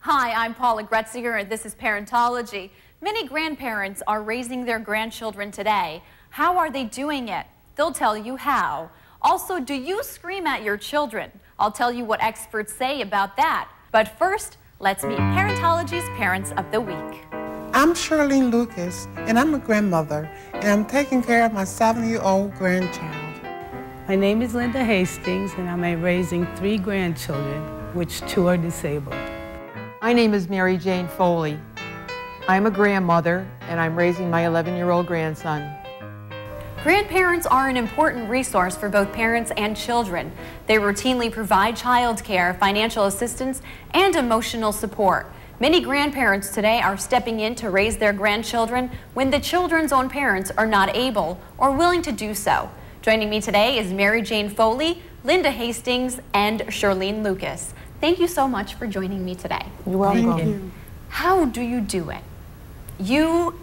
Hi, I'm Paula Gretziger, and this is Parentology. Many grandparents are raising their grandchildren today. How are they doing it? They'll tell you how. Also, do you scream at your children? I'll tell you what experts say about that. But first, let's meet Parentology's Parents of the Week. I'm Shirleen Lucas, and I'm a grandmother, and I'm taking care of my 7-year-old grandchild. My name is Linda Hastings, and I'm raising 3 grandchildren, which 2 are disabled. My name is Mary Jane Foley. I'm a grandmother, and I'm raising my 11-year-old grandson. Grandparents are an important resource for both parents and children. They routinely provide child care, financial assistance, and emotional support. Many grandparents today are stepping in to raise their grandchildren when the children's own parents are not able or willing to do so. Joining me today is Mary Jane Foley, Linda Hastings, and Shirleen Lucas. Thank you so much for joining me today. You're welcome. Thank you. How do you do it? You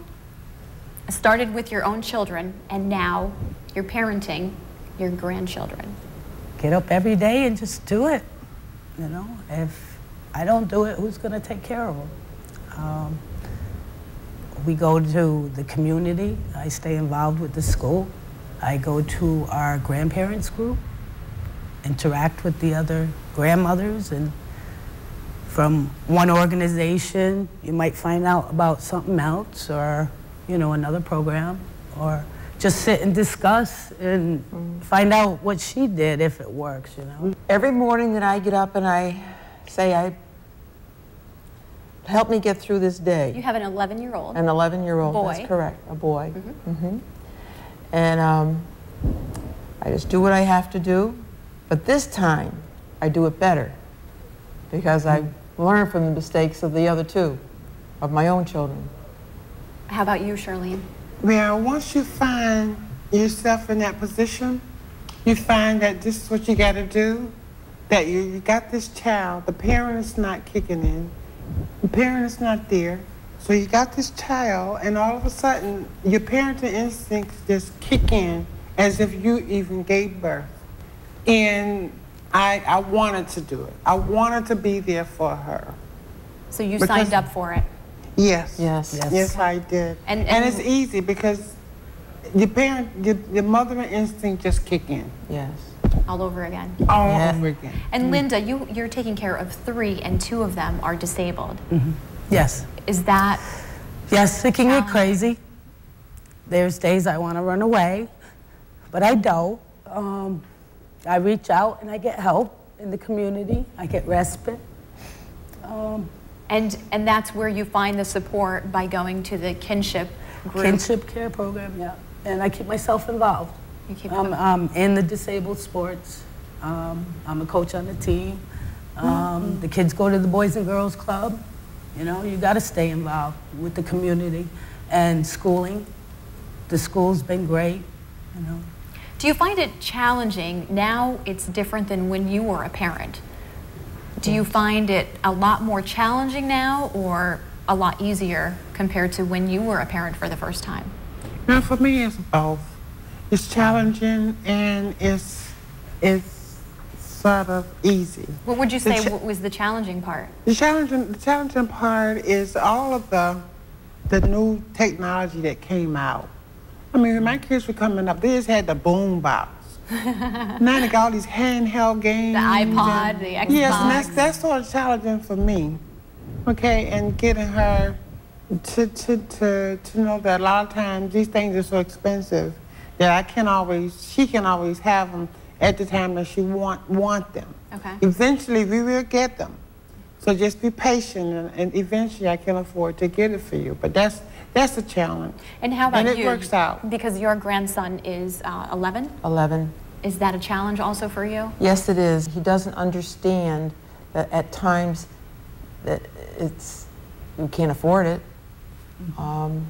started with your own children, and now you're parenting your grandchildren. Get up every day and just do it. You know, if I don't do it, who's going to take care of them? We go to the community. I stay involved with the school. I go to our grandparents group, interact with the other grandmothers, and from one organization, you might find out about something else, or you know, another program, or just sit and discuss and find out what she did, if it works, you know. Every morning that I get up and I say, help me get through this day. You have an 11-year-old. An 11-year-old, boy. That's correct, a boy. And I just do what I have to do, but this time I do it better because I learned from the mistakes of the other 2, of my own children. How about you, Shirleen? Well, once you find yourself in that position, you find that this is what you got to do, that you got this child, the parent is not kicking in, the parent is not there, so you got this child, and all of a sudden, your parenting instincts just kick in as if you even gave birth. And I wanted to do it. I wanted to be there for her. So you signed up for it? Yes. Yes. Yes, I did. And it's easy because the mothering instinct just kick in. Yes. All over again. All over again. And Linda, you're taking care of 3, and 2 of them are disabled. Yes. Is that? Yes, it can get crazy. There's days I want to run away, but I don't. I reach out and I get help in the community. I get respite. And that's where you find the support, by going to the kinship group. Kinship care program, yeah. And I keep myself involved. You keep I'm in the disabled sports. I'm a coach on the team. The kids go to the Boys and Girls Club. You know, you got to stay involved with the community and schooling. The school's been great, you know. Do you find it challenging? Now it's different than when you were a parent. Do you find it a lot more challenging now, or a lot easier compared to when you were a parent for the first time? Now, for me, it's both. It's challenging and it's sort of easy. What would you say was the challenging part? The challenging part is all of the new technology that came out. I mean, when my kids were coming up, they just had the boom box. Now they got all these handheld games. The iPod, the Xbox. Yes, and that's sort of challenging for me. Okay, and getting her to know that a lot of times these things are so expensive that she can always have them at the time that she want them. Okay. Eventually, we will get them. So just be patient, and eventually I can afford to get it for you. But that's a challenge. And how about you? And it works out. Because your grandson is 11? 11. Is that a challenge also for you? Yes, it is. He doesn't understand that at times that you can't afford it, and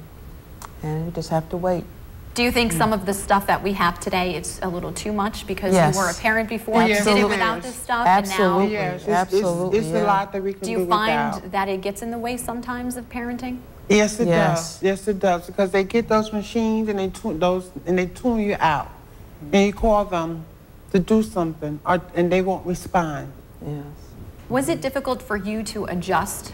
you just have to wait. Do you think some of the stuff that we have today is a little too much because Yes. you were a parent before, you did it without this stuff, Absolutely. and now? Yes, Absolutely, it's a lot that we can do Do you without. find that it gets in the way sometimes of parenting? Yes, it Yes. does. Yes, it does. Because they get those machines and they tune you out, and you call them to do something, and they won't respond. Yes. Was it difficult for you to adjust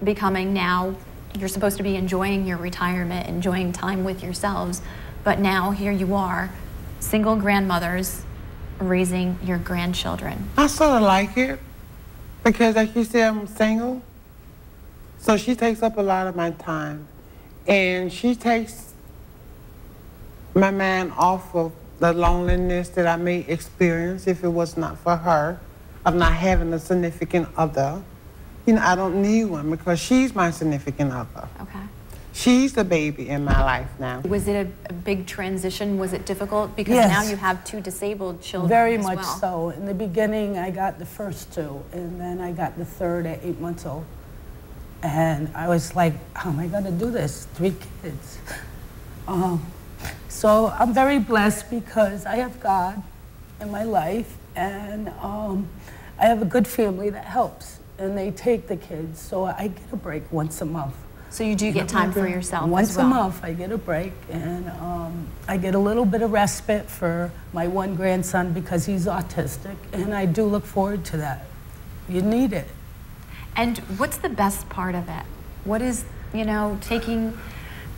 becoming now, you're supposed to be enjoying your retirement, enjoying time with yourselves, but now here you are, single grandmothers raising your grandchildren. I sort of like it because, like you said, I'm single. So she takes up a lot of my time. And she takes my mind off of the loneliness that I may experience if it was not for her, of not having a significant other. You know, I don't need one because she's my significant other. Okay. She's the baby in my life now. Was it a big transition? Was it difficult? Because Yes. now you have 2 disabled children Very as much well. so. In the beginning, I got the first 2, and then I got the third at 8 months old. And I was like, how am I going to do this? 3 kids. So I'm very blessed because I have God in my life, and I have a good family that helps, and they take the kids. So I get a break once a month. So you do get time for yourself Once as well. a month, I get a break, and I get a little bit of respite for my one grandson because he's autistic, and I do look forward to that. You need it. And what's the best part of it? What is, you know, taking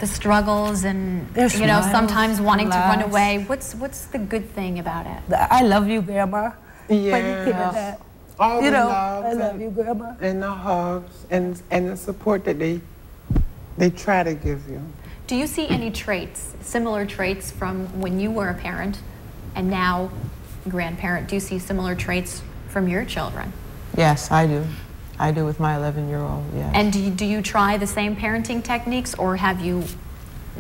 the struggles and, There's you know, smiles, sometimes wanting to run laughs. away? What's the good thing about it? I love you, Grandma. Yes. When you hear that. All You the know, love I love you, Grandma. and the hugs and the support that they try to give you. Do you see any traits, similar traits from when you were a parent and now grandparent? Do you see similar traits from your children? Yes, I do. I do with my 11-year-old, yes. And do you try the same parenting techniques, or have you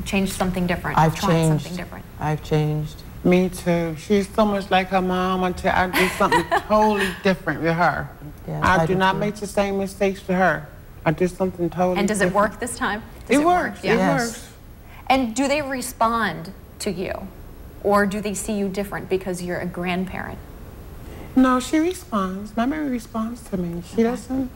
changed something different? I've tried changed. something different? I've changed. Me too. She's so much like her mom until I do something totally different with her. Yes, I do not too. make the same mistakes with her. I do something totally And does it different. work this time? Does It works. Yeah. It Yes. works. And do they respond to you, or do they see you different because you're a grandparent? No, she responds. My baby responds to me. She doesn't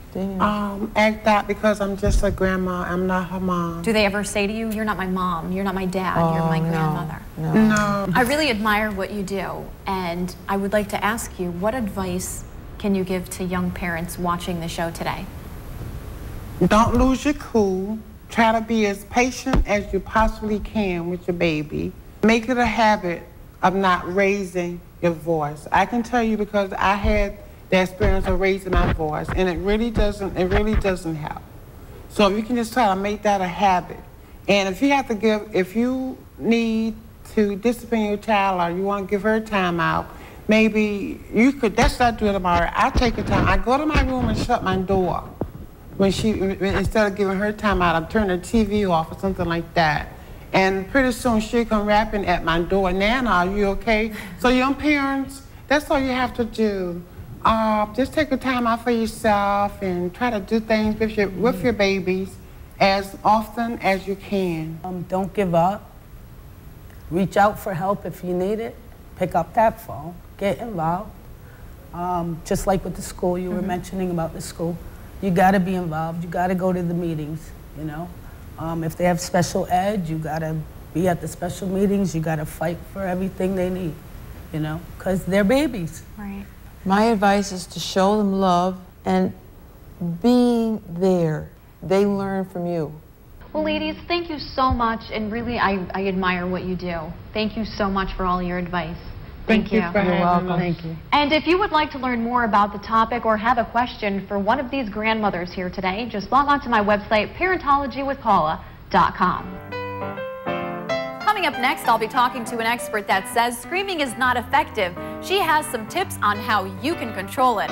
act out because I'm just a grandma. I'm not her mom. Do they ever say to you, "You're not my mom, you're not my dad, you're my grandmother"? No. No. I really admire what you do, and I would like to ask you, what advice can you give to young parents watching the show today? Don't lose your cool. Try to be as patient as you possibly can with your baby. Make it a habit of not raising your voice. I can tell you because I had the experience of raising my voice, and it really doesn't help. So if you can just try to make that a habit, and if you need to discipline your child or you want to give her time out, maybe you could, that's what I do tomorrow. I take her time. I go to my room and shut my door. Instead of giving her time out, I turn the TV off or something like that. And pretty soon she'll come rapping at my door, "Nana, are you okay?" So young parents, that's all you have to do. Just take a time out for yourself and try to do things with your babies as often as you can. Don't give up. Reach out for help if you need it. Pick up that phone. Get involved. Just like with the school, you were mentioning about the school. You got to be involved. You got to go to the meetings, you know. If they have special ed, you got to be at the special meetings. You got to fight for everything they need, you know, because they're babies. Right. My advice is to show them love and being there. They learn from you. Well, ladies, thank you so much, and really, I admire what you do. Thank you so much for all your advice. Thank you. for having welcome. me. Thank you. And if you would like to learn more about the topic or have a question for one of these grandmothers here today, just log on to my website, parentologywithpaula.com. Coming up next, I'll be talking to an expert that says screaming is not effective. She has some tips on how you can control it.